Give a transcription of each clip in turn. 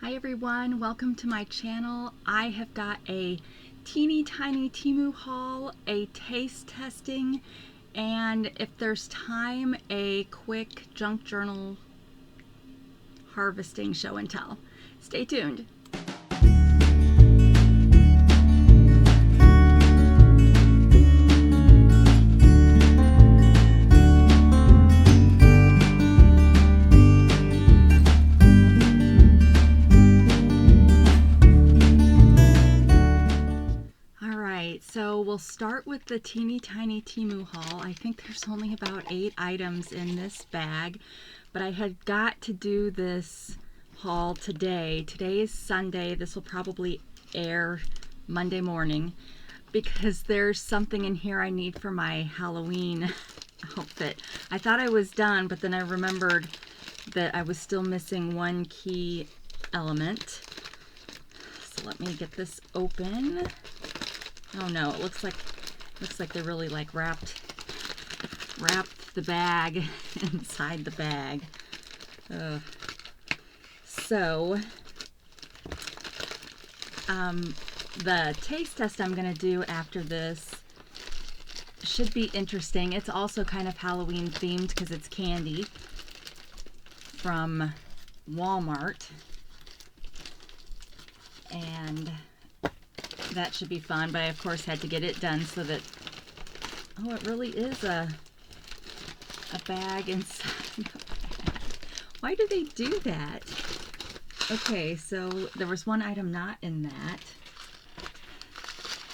Hi everyone, welcome to my channel. I have got a teeny tiny Temu haul, a taste testing, and if there's time, a quick junk journal harvesting show and tell. Stay tuned. So we'll start with the teeny tiny Temu haul. I think there's only about 8 items in this bag, but I had got to do this haul today. Today is Sunday. This will probably air Monday morning because there's something in here I need for my Halloween outfit. I thought I was done, but then I remembered that I was still missing one key element. So let me get this open. Oh no, it looks like they really like wrapped the bag inside the bag. So the taste test I'm gonna do after this should be interesting. It's also kind of Halloween themed because it's candy from Walmart, and that should be fun, but I of course had to get it done so that, oh, it really is a bag inside the bag. Why do they do that? Okay, so there was one item not in that.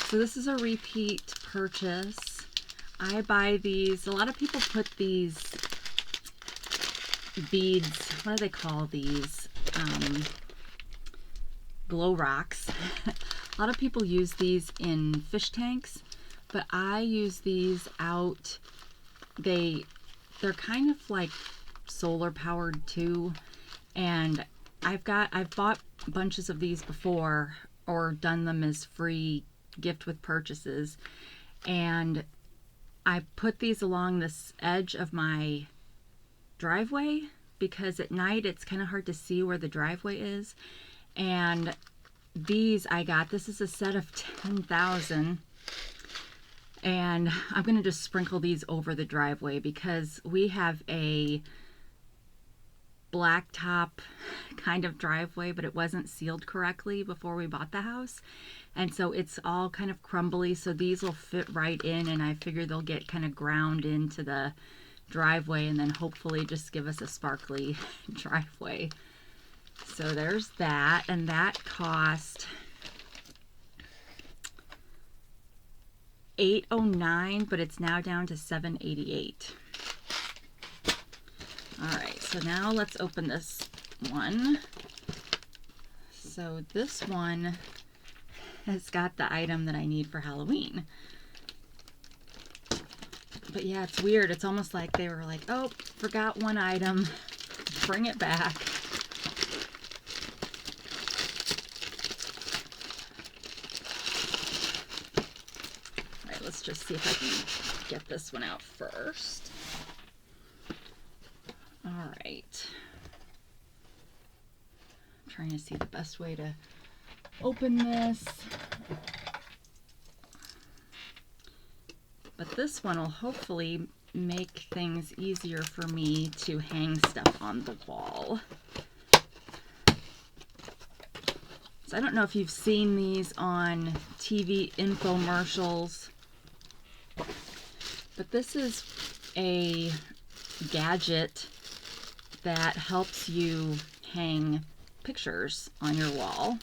So this is a repeat purchase. I buy these, a lot of people put these beads, what do they call these? Glow rocks. A lot of people use these in fish tanks, but I use these out. They're kind of like solar powered too, and I've bought bunches of these before or done them as free gift with purchases, and I put these along this edge of my driveway because at night it's kind of hard to see where the driveway is. And these I got, this is a set of 10,000, and I'm going to just sprinkle these over the driveway because we have a blacktop kind of driveway, but it wasn't sealed correctly before we bought the house, and so it's all kind of crumbly, so these will fit right in, and I figure they'll get kind of ground into the driveway and then hopefully just give us a sparkly driveway. So there's that, and that cost $8.09, but it's now down to $7.88. All right, so now let's open this one. So this one has got the item that I need for Halloween. But yeah, it's weird. It's almost like they were like, oh, forgot one item, bring it back. Let's just see if I can get this one out first. All right. I'm trying to see the best way to open this. But this one will hopefully make things easier for me to hang stuff on the wall. So I don't know if you've seen these on TV infomercials, but this is a gadget that helps you hang pictures on your wall.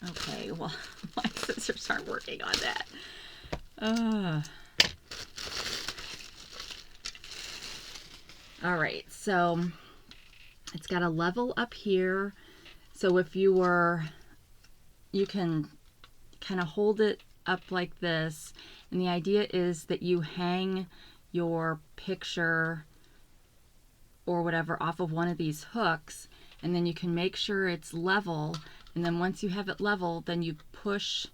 Okay, well, my scissors aren't working on that. All right, so it's got a level up here. So if you can kind of hold it up like this, and the idea is that you hang your picture or whatever off of one of these hooks, and then you can make sure it's level, and then once you have it level, then you push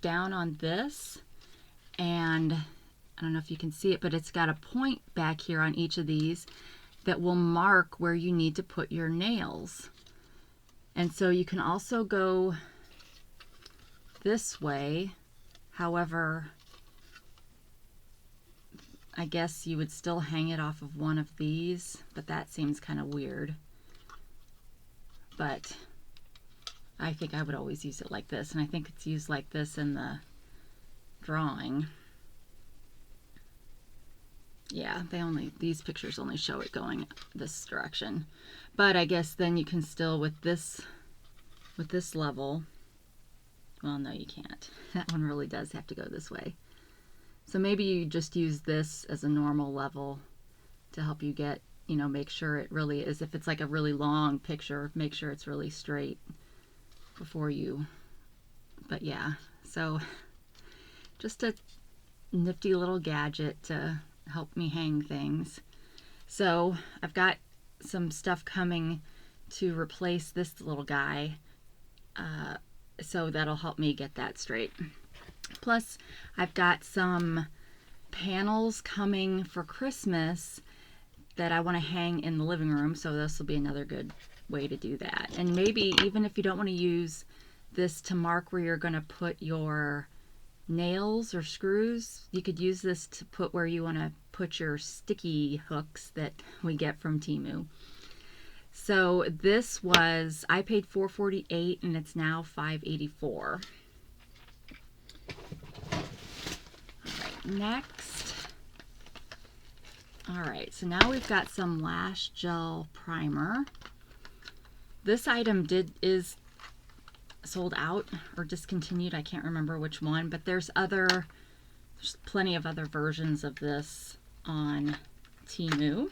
down on this, and I don't know if you can see it, but it's got a point back here on each of these that will mark where you need to put your nails. And so you can also go this way. However, I guess you would still hang it off of one of these, but that seems kind of weird. But I think I would always use it like this, and I think it's used like this in the drawing. Yeah, these pictures only show it going this direction. But I guess then you can still with this level, well, no, you can't. That one really does have to go this way. So maybe you just use this as a normal level to help you get, you know, make sure it really is, if it's like a really long picture, make sure it's really straight before you, but yeah, so just a nifty little gadget to help me hang things. So I've got some stuff coming to replace this little guy, so that'll help me get that straight. Plus I've got some panels coming for Christmas that I want to hang in the living room, so this will be another good way to do that. And maybe even if you don't want to use this to mark where you're going to put your nails or screws, you could use this to put where you want to put your sticky hooks that we get from Temu. So this was, I paid $4.48 and it's now $5.84. Next, all right, so now we've got some lash gel primer. This item is sold out or discontinued. I can't remember which one, but there's plenty of other versions of this on Temu.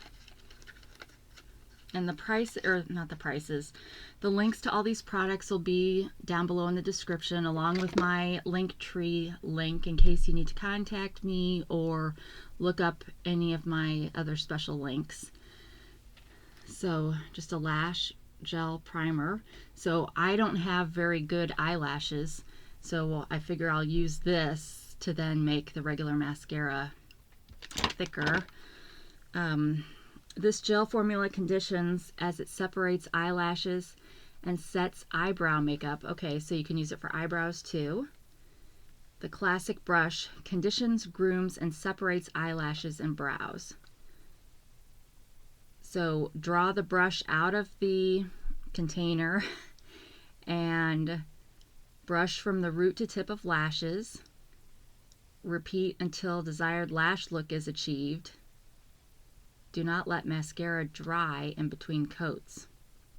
And the price, or not the prices, the links to all these products will be down below in the description, along with my Linktree link in case you need to contact me or look up any of my other special links. So just a lash gel primer. So I don't have very good eyelashes, so I figure I'll use this to then make the regular mascara thicker. This gel formula conditions as it separates eyelashes and sets eyebrow makeup. Okay, so you can use it for eyebrows too. The classic brush conditions, grooms, and separates eyelashes and brows. So draw the brush out of the container and brush from the root to tip of lashes. Repeat until desired lash look is achieved. Do not let mascara dry in between coats.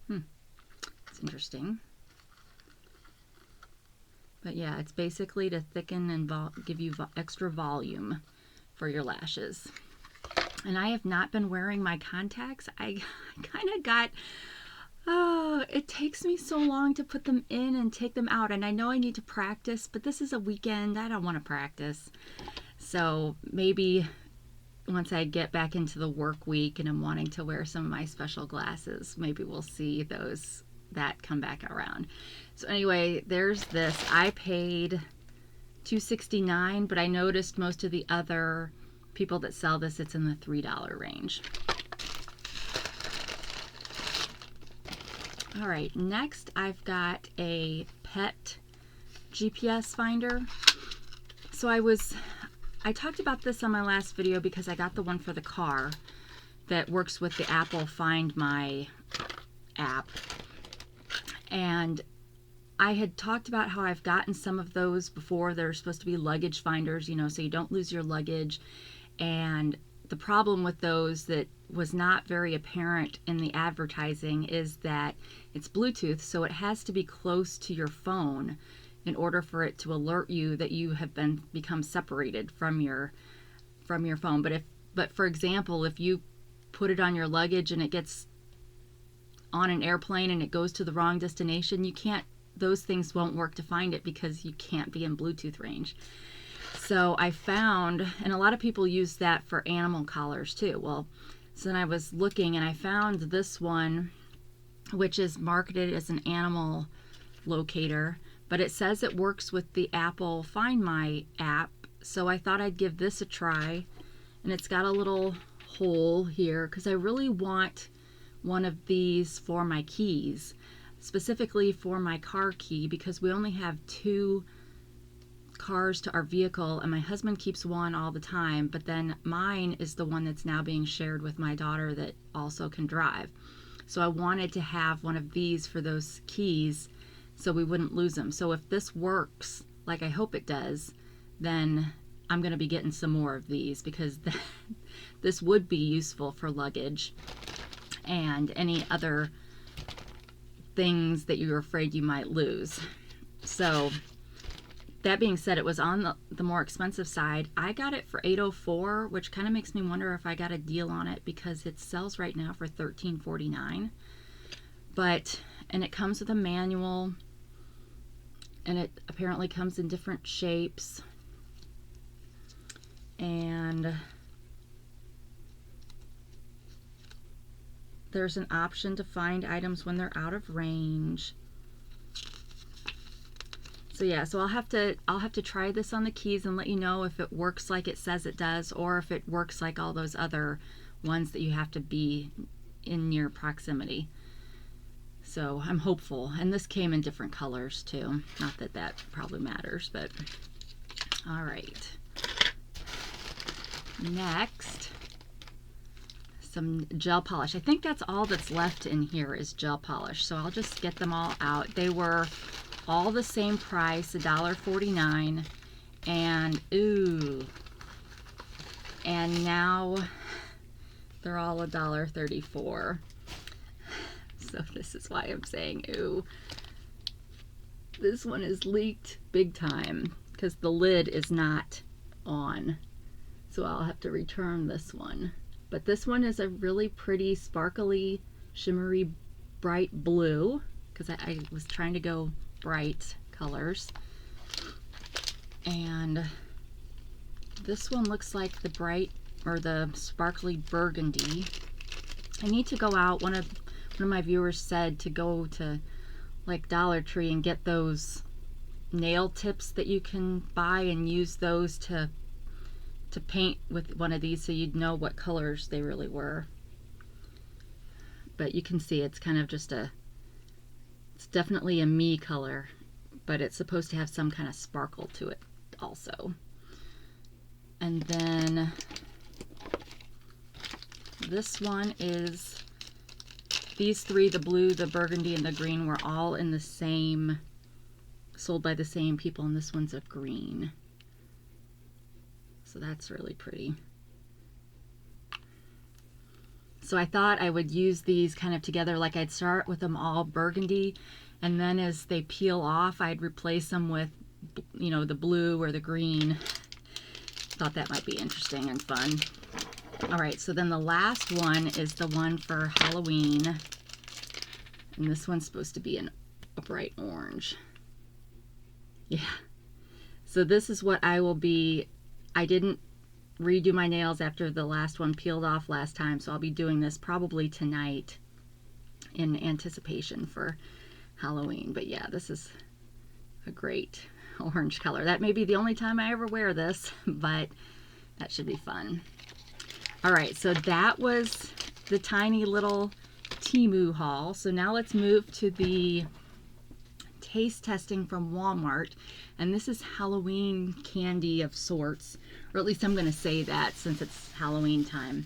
It's interesting. But yeah, it's basically to thicken and give you extra volume for your lashes. And I have not been wearing my contacts. I kind of got, it takes me so long to put them in and take them out. And I know I need to practice, but this is a weekend. I don't want to practice. So maybe once I get back into the work week and I'm wanting to wear some of my special glasses, maybe we'll see that come back around. So anyway, there's this. I paid $2.69, but I noticed most of the other people that sell this, it's in the $3 range. All right, next I've got a pet GPS finder. So I talked about this on my last video because I got the one for the car that works with the Apple Find My app. And I had talked about how I've gotten some of those before. They're supposed to be luggage finders, you know, so you don't lose your luggage. And the problem with those that was not very apparent in the advertising is that it's Bluetooth, so it has to be close to your phone in order for it to alert you that you have become separated from your phone. But for example, if you put it on your luggage and it gets on an airplane and it goes to the wrong destination, those things won't work to find it because you can't be in Bluetooth range. So I found, and a lot of people use that for animal collars too. Well, so then I was looking and I found this one, which is marketed as an animal locator, but it says it works with the Apple Find My app. So I thought I'd give this a try. And it's got a little hole here because I really want one of these for my keys, specifically for my car key, because we only have 2 cars to our vehicle and my husband keeps one all the time, but then mine is the one that's now being shared with my daughter that also can drive. So I wanted to have one of these for those keys so we wouldn't lose them. So if this works like I hope it does, then I'm going to be getting some more of these, because this would be useful for luggage and any other things that you're afraid you might lose. So that being said, it was on the more expensive side. I got it for $8.04, which kind of makes me wonder if I got a deal on it, because it sells right now for $13.49. And it comes with a manual, and it apparently comes in different shapes. And there's an option to find items when they're out of range. So yeah, so I'll have to try this on the keys and let you know if it works like it says it does, or if it works like all those other ones that you have to be in near proximity. So I'm hopeful. And this came in different colors too. Not that that probably matters, but all right. Next, some gel polish. I think that's all that's left in here is gel polish. So I'll just get them all out. They were all the same price, $1.49. And ooh, and now they're all $1.34. So this is why I'm saying ooh. This one is leaked big time because the lid is not on. So I'll have to return this one. But this one is a really pretty, sparkly, shimmery, bright blue, because I was trying to go bright colors. And this one looks like the bright, or the sparkly burgundy. I need to go out. One of my viewers said to go to like Dollar Tree and get those nail tips that you can buy and use those to paint with one of these, so you'd know what colors they really were. But you can see it's kind of just it's definitely a me color, but it's supposed to have some kind of sparkle to it also. And then this one is, these three, the blue, the burgundy, and the green, were all in the same, sold by the same people, and this one's a green. So that's really pretty. So I thought I would use these kind of together, like I'd start with them all burgundy, and then as they peel off, I'd replace them with, you know, the blue or the green. Thought that might be interesting and fun. All right, so then the last one is the one for Halloween. And this one's supposed to be a bright orange. Yeah. So this is what I will be, I didn't redo my nails after the last one peeled off last time, so I'll be doing this probably tonight in anticipation for Halloween. But yeah, this is a great orange color. That may be the only time I ever wear this, but that should be fun. All right, so that was the tiny little Temu haul. So now let's move to the taste testing from Walmart. And this is Halloween candy of sorts, or at least I'm going to say that since it's Halloween time.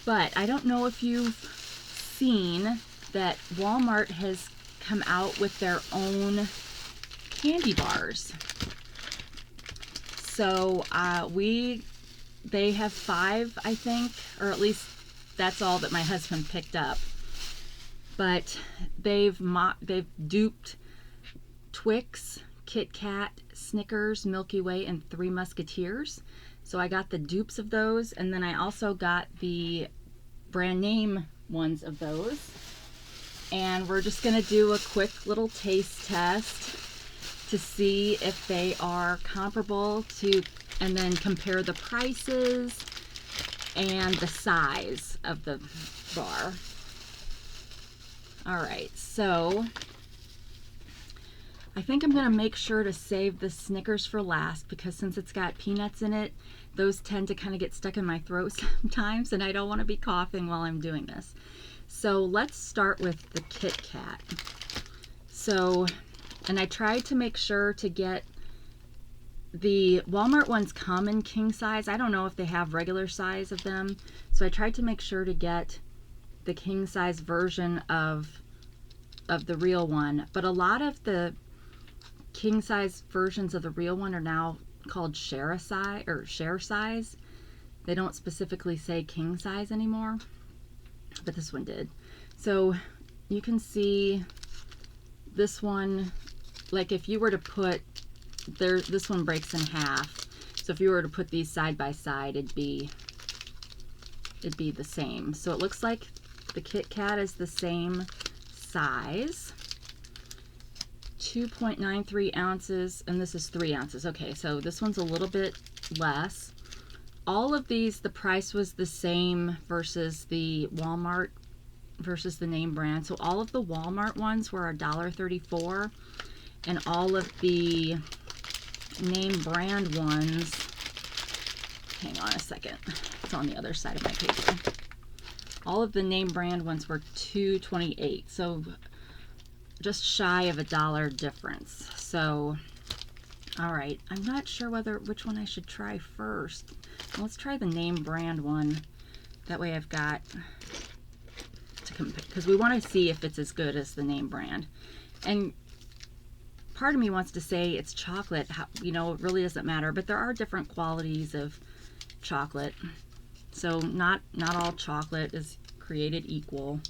But I don't know if you've seen that Walmart has come out with their own candy bars. So they have 5, I think, or at least that's all that my husband picked up. But they've duped Twix, Kit Kat, Snickers, Milky Way, and Three Musketeers. So I got the dupes of those, and then I also got the brand name ones of those. And we're just gonna do a quick little taste test to see if they are comparable to, and then compare the prices and the size of the bar. All right, so I think I'm gonna make sure to save the Snickers for last, because since it's got peanuts in it, those tend to kind of get stuck in my throat sometimes, and I don't want to be coughing while I'm doing this. So let's start with the Kit Kat. So, and I tried to make sure to get the Walmart ones come in king size. I don't know if they have regular size of them, so I tried to make sure to get the king size version of the real one. But a lot of the king size versions of the real one are now called share size. They don't specifically say king size anymore, but this one did. So you can see this one, like if you were to put this one breaks in half. So if you were to put these side by side, it'd be the same. So it looks like the Kit Kat is the same size, 2.93 ounces, and this is 3 ounces. Okay, so this one's a little bit less. All of these, the price was the same versus the Walmart versus the name brand. So all of the Walmart ones were $1.34, and all of the name brand ones, hang on a second, it's on the other side of my paper. All of the name brand ones were $2.28, so just shy of $1 difference. So, all right, I'm not sure which one I should try first. Let's try the name brand one. That way I've got to compare, because we want to see if it's as good as the name brand. And part of me wants to say it's chocolate, you know, it really doesn't matter, but there are different qualities of chocolate. So not all chocolate is created equal.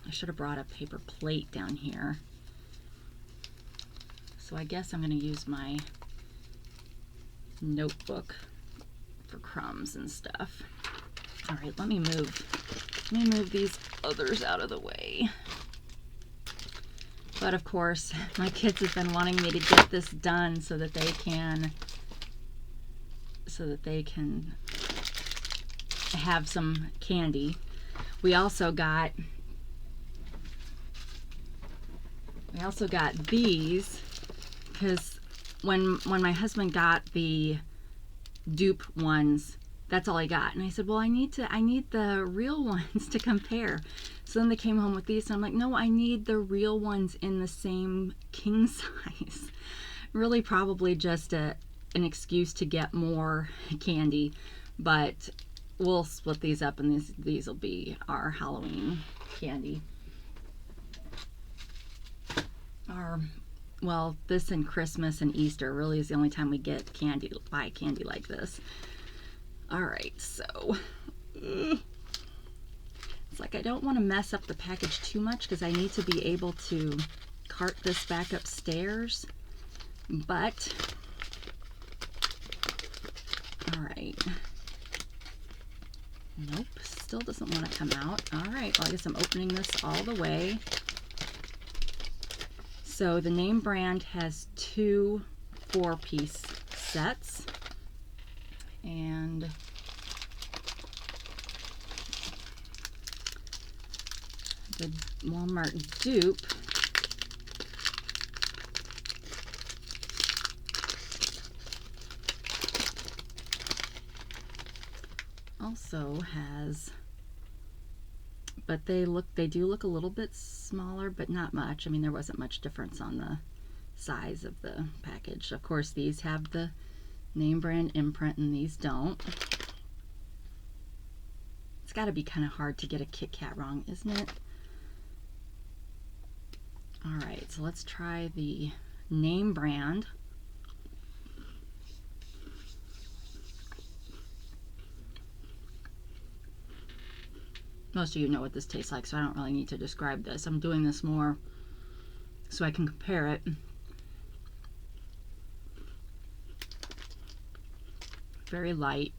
I should have brought a paper plate down here. So I guess I'm going to use my notebook for crumbs and stuff. All right, let me move these others out of the way. But of course, my kids have been wanting me to get this done so that they can have some candy. We also got these, because when my husband got the dupe ones, that's all I got, and I said, well, I need the real ones to compare. So then they came home with these, and I'm like, no, I need the real ones in the same king size. Really probably just an excuse to get more candy, but we'll split these up, and these will be our Halloween candy. Well, this and Christmas and Easter really is the only time we get candy, buy candy like this. All right, so it's like I don't want to mess up the package too much because I need to be able to cart this back upstairs, but all right. Nope, still doesn't want to come out. All right, well, I guess I'm opening this all the way. So the name brand has 2 4-piece sets, and the Walmart dupe also has, but they do look a little bit smaller, but not much. I mean, there wasn't much difference on the size of the package. Of course, these have the name brand imprint and these don't. It's got to be kind of hard to get a Kit Kat wrong, isn't it? All right, so let's try the name brand. Most of you know what this tastes like, so I don't really need to describe this. I'm doing this more so I can compare it. Very light.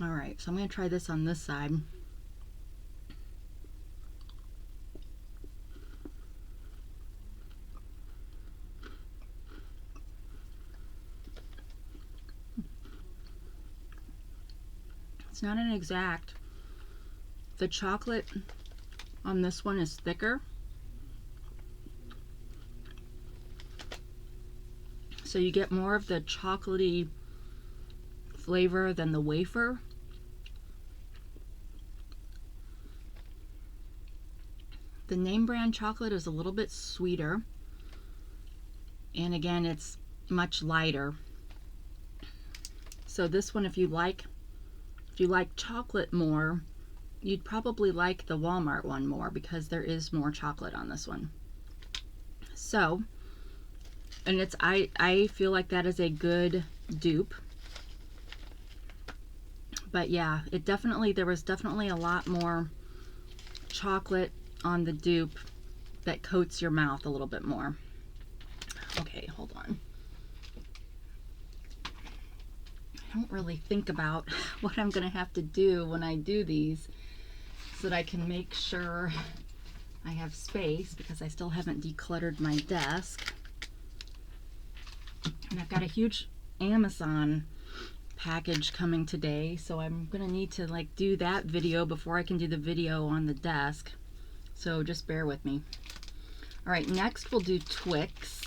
All right, so I'm going to try this on this side. It's not an exact. The chocolate on this one is thicker. So you get more of the chocolatey flavor than the wafer. The name brand chocolate is a little bit sweeter. And again, it's much lighter. So this one, if you like chocolate more, you'd probably like the Walmart one more because there is more chocolate on this one. So, and it's I feel like that is a good dupe. But yeah, there was definitely a lot more chocolate on the dupe that coats your mouth a little bit more. Okay, hold on. I don't really think about what I'm gonna have to do when I do these so that I can make sure I have space, because I still haven't decluttered my desk. And I've got a huge Amazon package coming today, so I'm gonna need to like do that video before I can do the video on the desk. So just bear with me. All right, next we'll do Twix.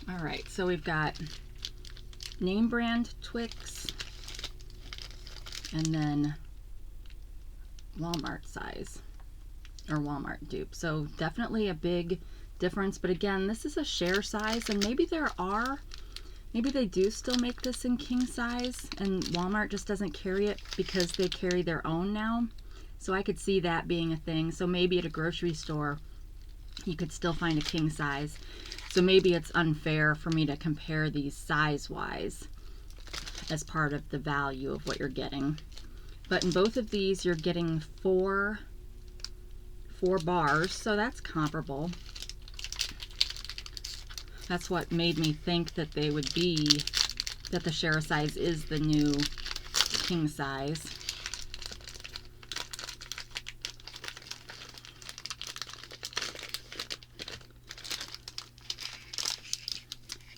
All right, so we've got name brand Twix and then Walmart size or Walmart dupe. So definitely a big difference, but again, this is a share size, and maybe they do still make this in king size and Walmart just doesn't carry it because they carry their own now. So I could see that being a thing. So maybe at a grocery store you could still find a king size. So maybe it's unfair for me to compare these size wise as part of the value of what you're getting. But in both of these you're getting four bars, so that's comparable. That's what made me think that they would be, that the share size is the new king size.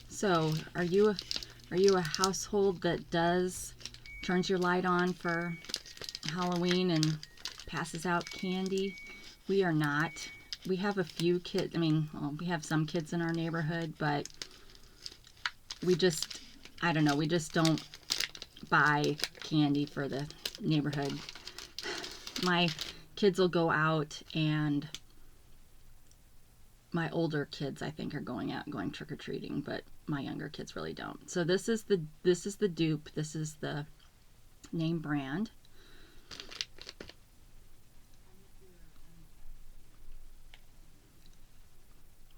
So, are you a household that turns your light on for Halloween and passes out candy? We are not. We have a few kids. I mean, well, we have some kids in our neighborhood, but I don't know, we just don't buy candy for the neighborhood. My kids will go out, and my older kids, I think, are going out and going trick-or-treating, but my younger kids really don't. So this is the dupe. This is the name brand.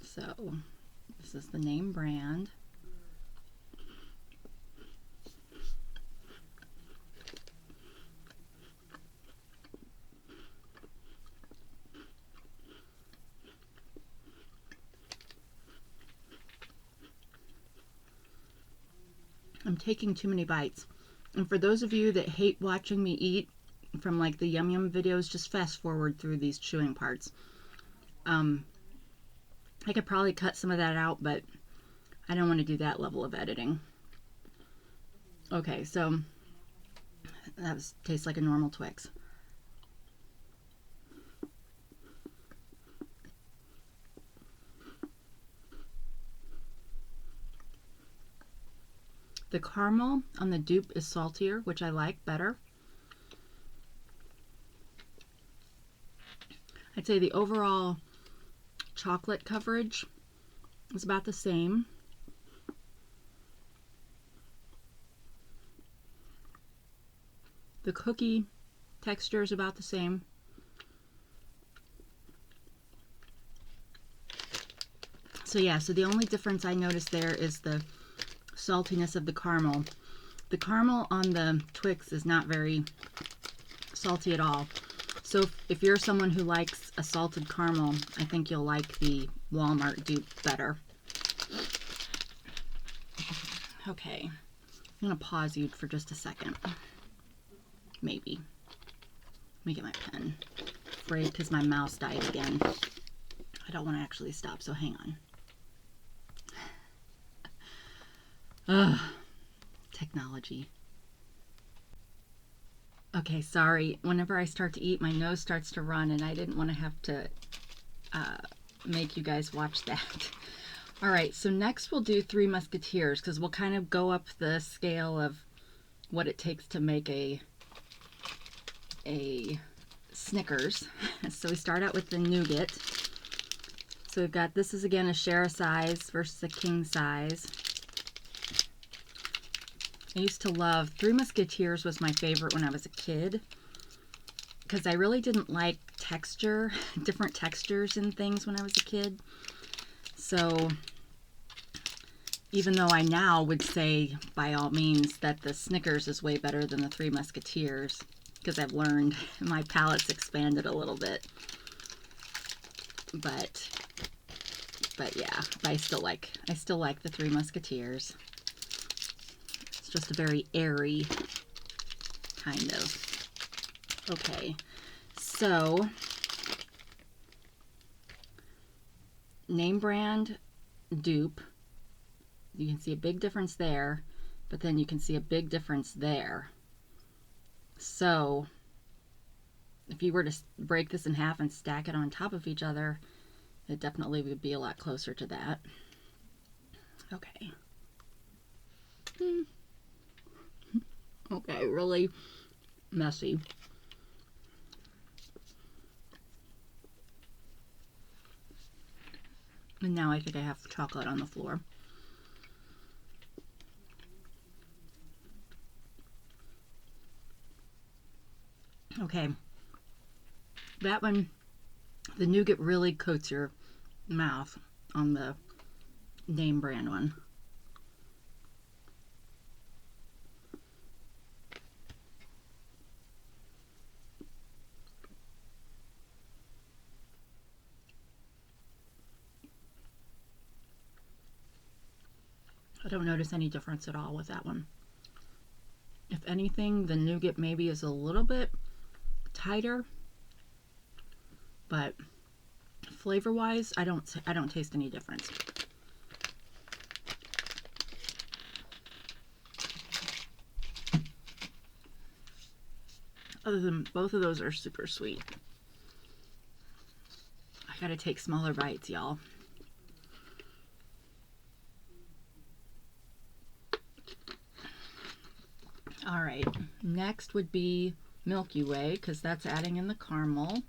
So this is the name brand. I'm taking too many bites. And for those of you that hate watching me eat from like the Yum Yum videos, just fast forward through these chewing parts. I could probably cut some of that out, but I don't want to do that level of editing. Okay, so that tastes like a normal Twix. The caramel on the dupe is saltier, which I like better. I'd say the overall chocolate coverage is about the same. The cookie texture is about the same. So yeah, so the only difference I noticed there is the saltiness of the caramel. The caramel on the Twix is not very salty at all. So if you're someone who likes a salted caramel, I think you'll like the Walmart dupe better. Okay, I'm going to pause you for just a second. Maybe. Let me get my pen. Afraid because my mouse died again. I don't want to actually stop, so hang on. Ugh, technology. Okay, sorry. Whenever I start to eat, my nose starts to run, and I didn't want to have to make you guys watch that. All right, so next we'll do Three Musketeers, because we'll kind of go up the scale of what it takes to make a Snickers. So we start out with the nougat. So we've got, this is again a share size versus a king size. I used to love, Three Musketeers was my favorite when I was a kid, because I really didn't like texture, different textures and things when I was a kid. So even though I now would say by all means that the Snickers is way better than the Three Musketeers, because I've learned, my palate's expanded a little bit. But yeah, I still like the Three Musketeers. It's just a very airy kind of. Okay, so name brand dupe. You can see a big difference there, but then you can see a big difference there. So if you were to break this in half and stack it on top of each other, it definitely would be a lot closer to that. Okay. Okay, really messy. And now I think I have chocolate on the floor. Okay. That one, the nougat really coats your mouth on the name brand one. I don't notice any difference at all with that one. If anything, the nougat maybe is a little bit tighter, but flavor-wise, I don't taste any difference. Other than both of those are super sweet. I gotta take smaller bites, y'all. All right, next would be Milky Way, because that's adding in the caramel.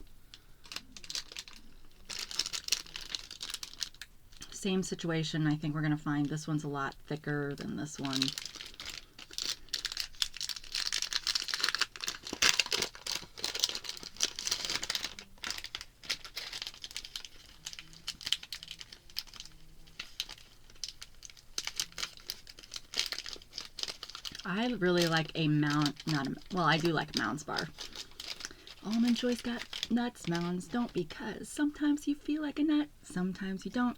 Same situation. I think we're going to find this one's a lot thicker than this one. I really like a well, I do like a Mounds bar. Almond Joy's got nuts, Mounds don't, because sometimes you feel like a nut, sometimes you don't.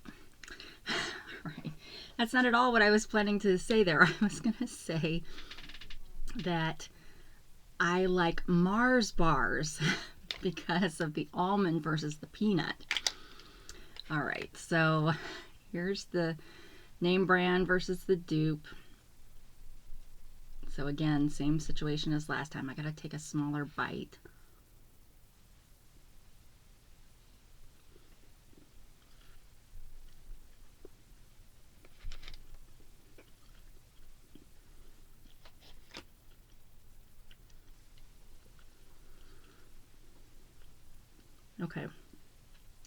Right. That's not at all what I was planning to say there. I was going to say that I like Mars bars because of the almond versus the peanut. All right, so here's the name brand versus the dupe. So again, same situation as last time. I gotta take a smaller bite. Okay.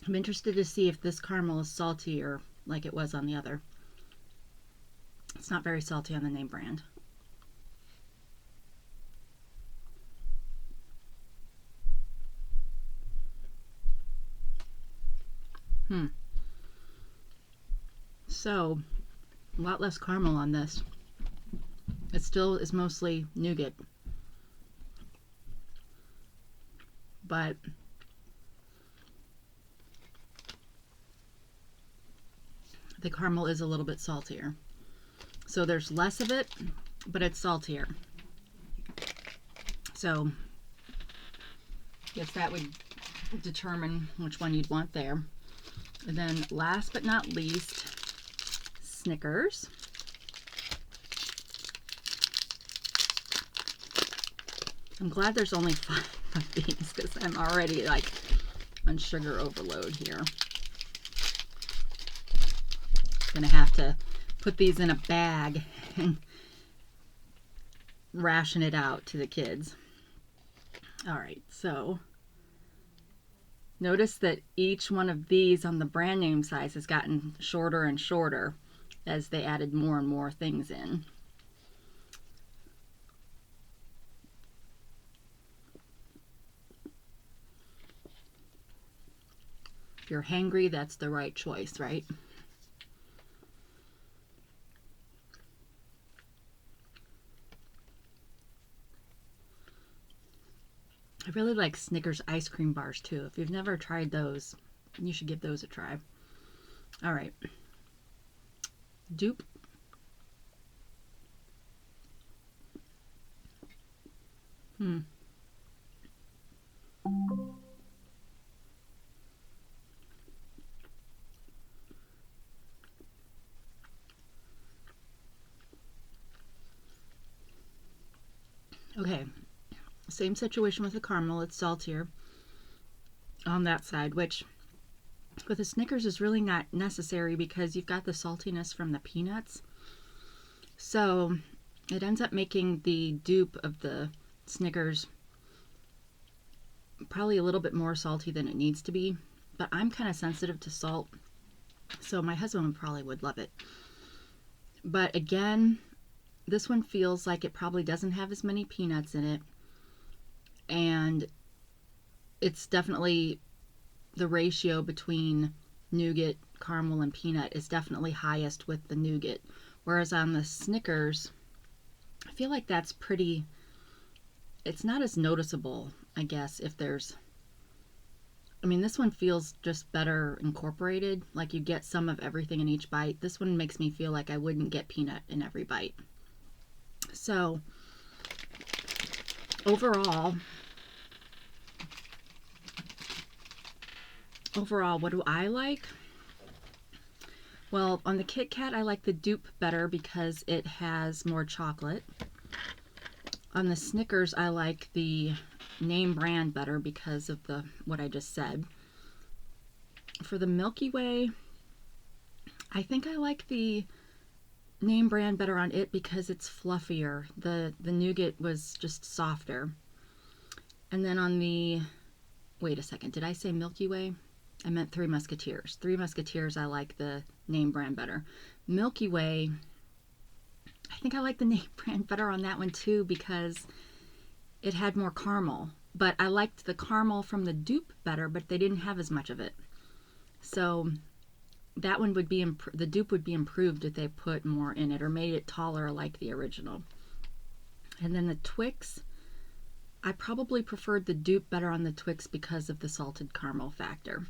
I'm interested to see if this caramel is saltier like it was on the other. It's not very salty on the name brand. So, a lot less caramel on this. It still is mostly nougat. But the caramel is a little bit saltier. So there's less of it, but it's saltier. So I guess that would determine which one you'd want there. And then last but not least, Snickers. I'm glad there's only 5 of these because I'm already like on sugar overload here. Gonna have to put these in a bag and ration it out to the kids. All right, so notice that each one of these on the brand name size has gotten shorter and shorter as they added more and more things in. If you're hangry, that's the right choice, right? I really like Snickers ice cream bars too. If you've never tried those, you should give those a try. All right. Dupe. Okay, same situation with the caramel. It's saltier on that side, which with the Snickers is really not necessary because you've got the saltiness from the peanuts. So it ends up making the dupe of the Snickers probably a little bit more salty than it needs to be. But I'm kind of sensitive to salt, so my husband probably would love it. But again, this one feels like it probably doesn't have as many peanuts in it. And it's definitely the ratio between nougat, caramel, and peanut is definitely highest with the nougat. Whereas on the Snickers, I feel like that's pretty, it's not as noticeable, I guess, if there's, I mean, this one feels just better incorporated. Like you get some of everything in each bite. This one makes me feel like I wouldn't get peanut in every bite. So overall, what do I like? Well, on the Kit Kat, I like the dupe better because it has more chocolate. On the Snickers, I like the name brand better because of what I just said. For the Milky Way, I think I like the name brand better on it because it's fluffier. The nougat was just softer. And then on the, wait a second, did I say Milky Way? I meant Three Musketeers. Three Musketeers, I like the name brand better. Milky Way, I think I like the name brand better on that one too because it had more caramel. But I liked the caramel from the dupe better, but they didn't have as much of it. So that one would be, the dupe would be improved if they put more in it or made it taller like the original. And then the Twix, I probably preferred the dupe better on the Twix because of the salted caramel factor.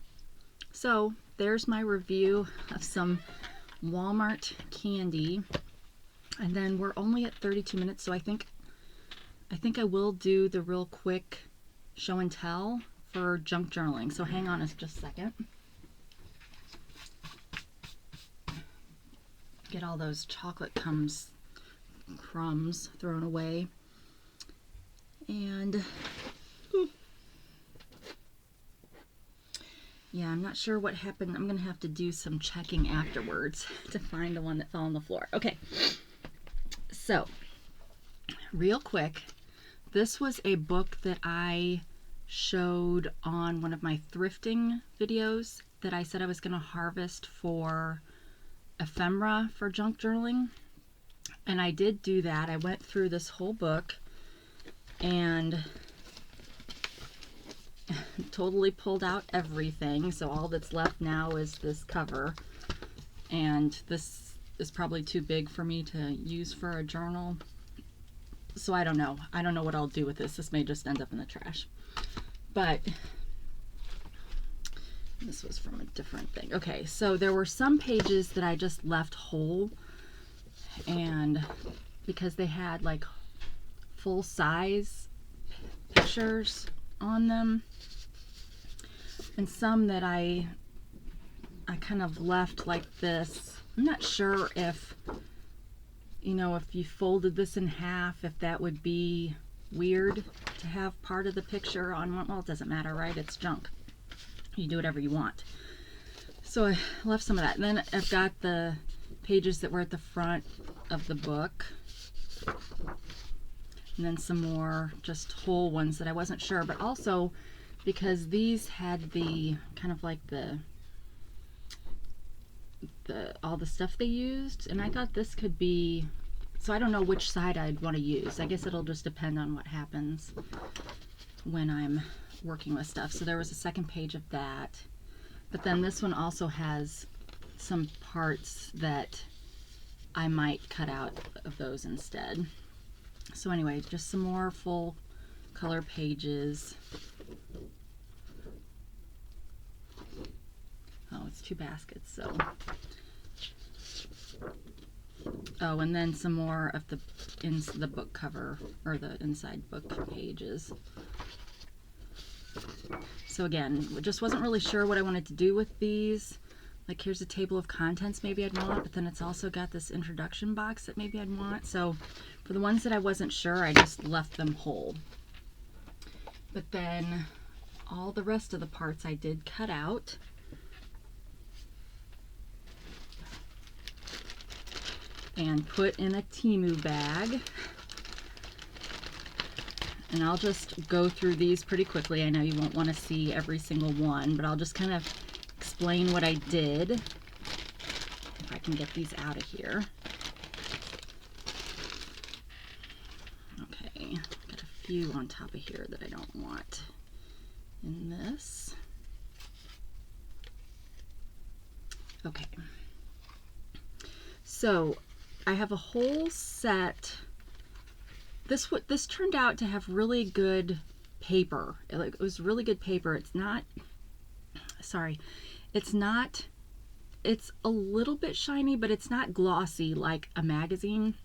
So there's my review of some Walmart candy. And then we're only at 32 minutes, so I think I will do the real quick show and tell for junk journaling. So hang on just a second. Get all those chocolate crumbs thrown away. And yeah, I'm not sure what happened. I'm going to have to do some checking afterwards to find the one that fell on the floor. Okay, so real quick, this was a book that I showed on one of my thrifting videos that I said I was going to harvest for ephemera for junk journaling. And I did do that. I went through this whole book and totally pulled out everything. So all that's left now is this cover. And this is probably too big for me to use for a journal. So I don't know. I don't know what I'll do with this. This may just end up in the trash. But this was from a different thing. Okay, so there were some pages that I just left whole, and because they had like full size pictures on them, and some that I kind of left like this. I'm not sure if, you know, if you folded this in half, if that would be weird to have part of the picture on one. Well, it doesn't matter, right? It's junk. You do whatever you want. So I left some of that. And then I've got the pages that were at the front of the book. And then some more just whole ones that I wasn't sure. But also because these had the kind of like the all the stuff they used. And I thought this could be, so I don't know which side I'd want to use. I guess it'll just depend on what happens when I'm working with stuff. So there was a second page of that. But then this one also has some parts that I might cut out of those instead. So anyway, just some more full color pages. Oh, it's 2 baskets, so. Oh, and then some more of the book cover, or the inside book pages. So again, just wasn't really sure what I wanted to do with these. Like here's a table of contents maybe I'd want, but then it's also got this introduction box that maybe I'd want. So for the ones that I wasn't sure, I just left them whole. But then all the rest of the parts I did cut out. And put in a Temu bag. And I'll just go through these pretty quickly. I know you won't want to see every single one, but I'll just kind of explain what I did. If I can get these out of here. Okay, got a few on top of here that I don't want in this. Okay. So I have a whole set. This turned out to have really good paper. It was really good paper. It's not, sorry, it's a little bit shiny, but it's not glossy like a magazine.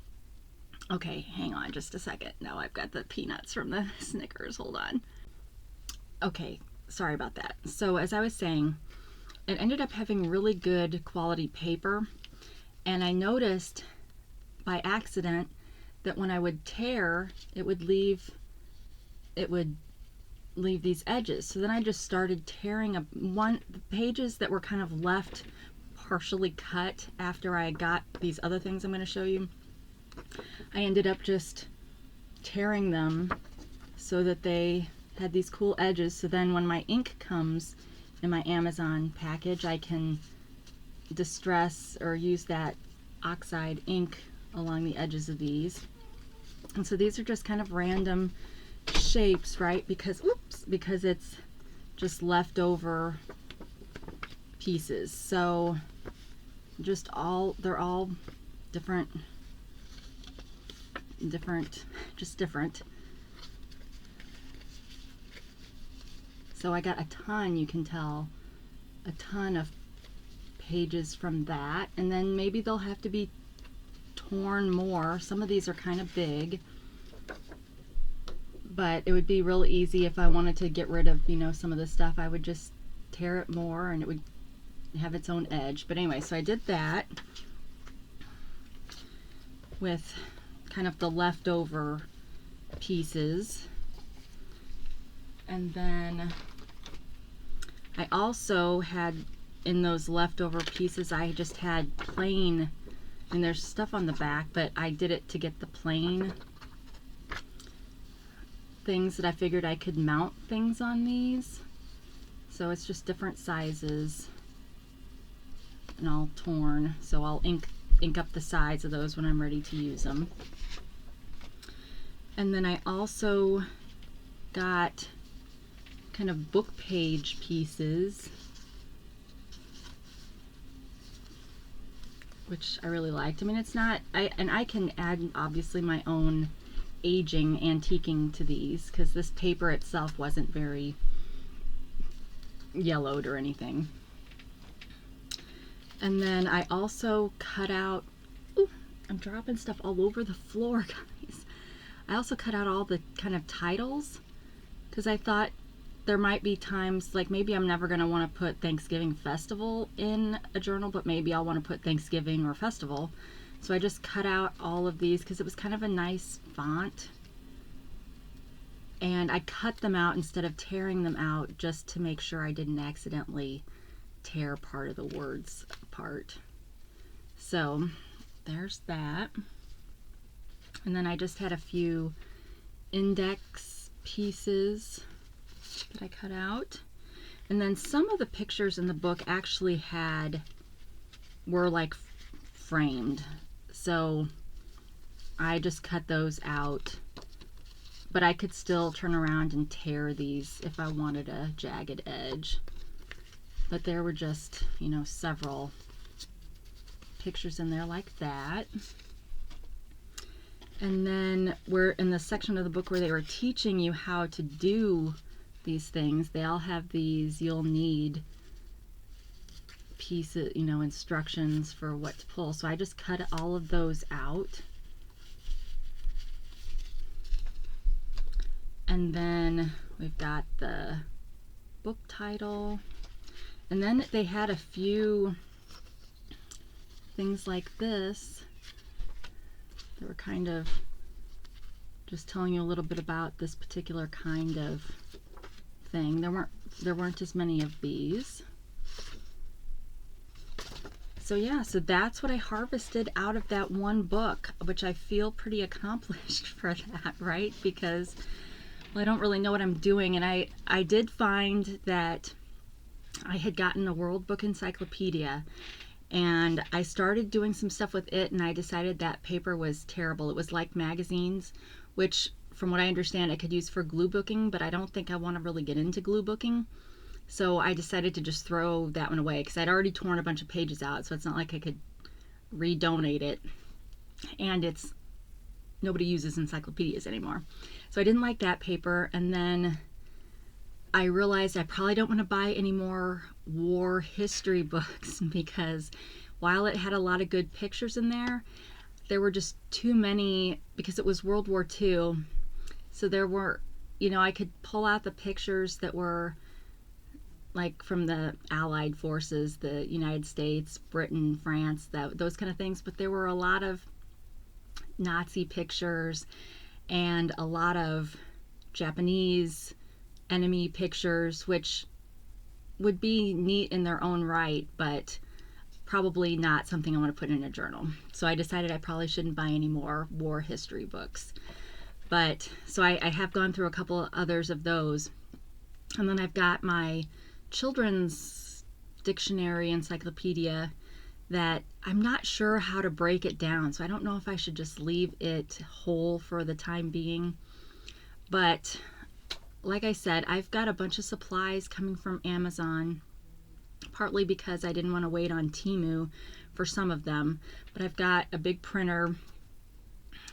Okay, hang on just a second. Now I've got the peanuts from the Snickers. Hold on. Okay, sorry about that. So as I was saying, it ended up having really good quality paper. And I noticed by accident that when I would tear, it would leave these edges. So then I just started tearing the pages that were kind of left partially cut after I got these other things I'm going to show you. I ended up just tearing them so that they had these cool edges. So then when my ink comes in my Amazon package, I can distress or use that oxide ink along the edges of these. And so these are just kind of random shapes, right? Because it's just leftover pieces. So just they're all different, just different. So I got a ton, you can tell, a ton of pages from that, and then maybe they'll have to be torn more. Some of these are kind of big, but it would be real easy if I wanted to get rid of, you know, some of this stuff. I would just tear it more and it would have its own edge. But anyway, so I did that with kind of the leftover pieces. And then I also had, in those leftover pieces, I just had plain, and there's stuff on the back, but I did it to get the plain things that I figured I could mount things on these. So it's just different sizes and all torn. So I'll ink up the sides of those when I'm ready to use them. And then I also got kind of book page pieces, which I really liked. I mean, it's not, and I can add obviously my own aging, antiquing to these, because this paper itself wasn't very yellowed or anything. And then I also cut out, ooh, I'm dropping stuff all over the floor, guys. I also cut out all the kind of titles, because I thought there might be times, like maybe I'm never going to want to put Thanksgiving Festival in a journal, but maybe I'll want to put Thanksgiving or Festival. So I just cut out all of these because it was kind of a nice font. and I cut them out instead of tearing them out just to make sure I didn't accidentally tear part of the words apart. So there's that. And then I just had a few index pieces that I cut out. And then some of the pictures in the book actually were like framed. So I just cut those out. But I could still turn around and tear these if I wanted a jagged edge. But there were just, you know, several pictures in there like that. And then we're in the section of the book where they were teaching you how to do these things. They all have these you'll need pieces, you know, instructions for what to pull. So I just cut all of those out. And then we've got the book title. And then they had a few things like this. They were kind of just telling you a little bit about this particular kind of thing. There weren't as many of these. So yeah, so that's what I harvested out of that one book, which I feel pretty accomplished for that, right? Because, well, I don't really know what I'm doing, and I did find that I had gotten a World Book Encyclopedia, and I started doing some stuff with it, and I decided that paper was terrible. It was like magazines, which from what I understand I could use for glue booking, but I don't think I want to really get into glue booking. So I decided to just throw that one away because I'd already torn a bunch of pages out, so it's not like I could redonate it. And nobody uses encyclopedias anymore. So I didn't like that paper, and then I realized I probably don't want to buy any more war history books because while it had a lot of good pictures in there, there were just too many because it was World War II. So there were, you know, I could pull out the pictures that were like from the Allied forces, the United States, Britain, France, those kind of things, but there were a lot of Nazi pictures and a lot of Japanese enemy pictures, which would be neat in their own right, but probably not something I want to put in a journal. So I decided I probably shouldn't buy any more war history books. But so I have gone through a couple of others of those, and then I've got my children's dictionary encyclopedia that I'm not sure how to break it down, so I don't know if I should just leave it whole for the time being. But like I said, I've got a bunch of supplies coming from Amazon, partly because I didn't want to wait on Temu for some of them, but I've got a big printer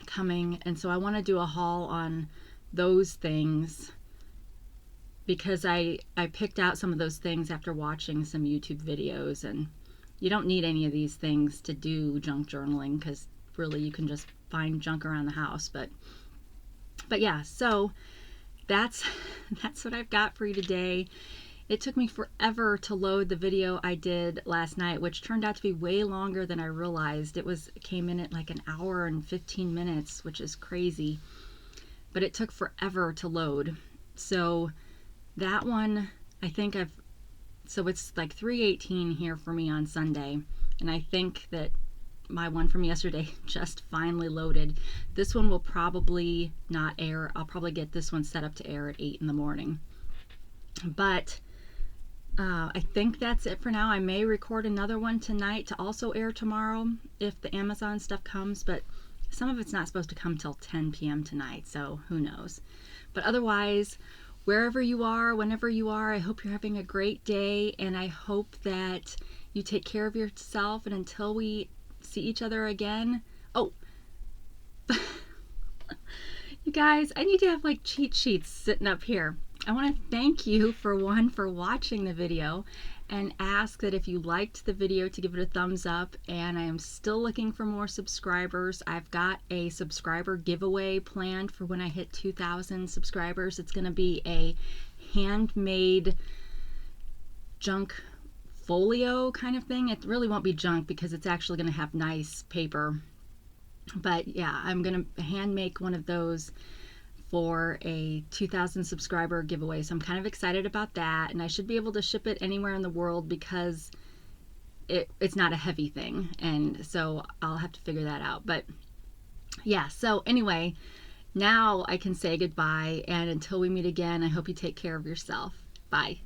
coming, and so I want to do a haul on those things because I picked out some of those things after watching some YouTube videos, and you don't need any of these things to do junk journaling because really you can just find junk around the house. But yeah, so that's what I've got for you today. It took me forever to load the video I did last night, which turned out to be way longer than I realized. It came in at like an hour and 15 minutes, which is crazy, but it took forever to load. So that one, I think so it's like 3:18 here for me on Sunday, and I think that my one from yesterday just finally loaded. This one will probably not air. I'll probably get this one set up to air at 8 in the morning. But I think that's it for now. I may record another one tonight to also air tomorrow if the Amazon stuff comes, but some of it's not supposed to come till 10 p.m. tonight, so who knows. But otherwise, wherever you are, whenever you are, I hope you're having a great day, and I hope that you take care of yourself, and until we see each other again. Oh, you guys, I need to have like cheat sheets sitting up here. I want to thank you for watching the video, and ask that if you liked the video to give it a thumbs up. And I am still looking for more subscribers. I've got a subscriber giveaway planned for when I hit 2,000 subscribers. It's going to be a handmade junk folio kind of thing. It really won't be junk because it's actually going to have nice paper. But yeah, I'm going to hand make one of those for a 2,000 subscriber giveaway. So I'm kind of excited about that, and I should be able to ship it anywhere in the world because it's not a heavy thing, and so I'll have to figure that out. But yeah, so anyway, now I can say goodbye, and until we meet again, I hope you take care of yourself. Bye.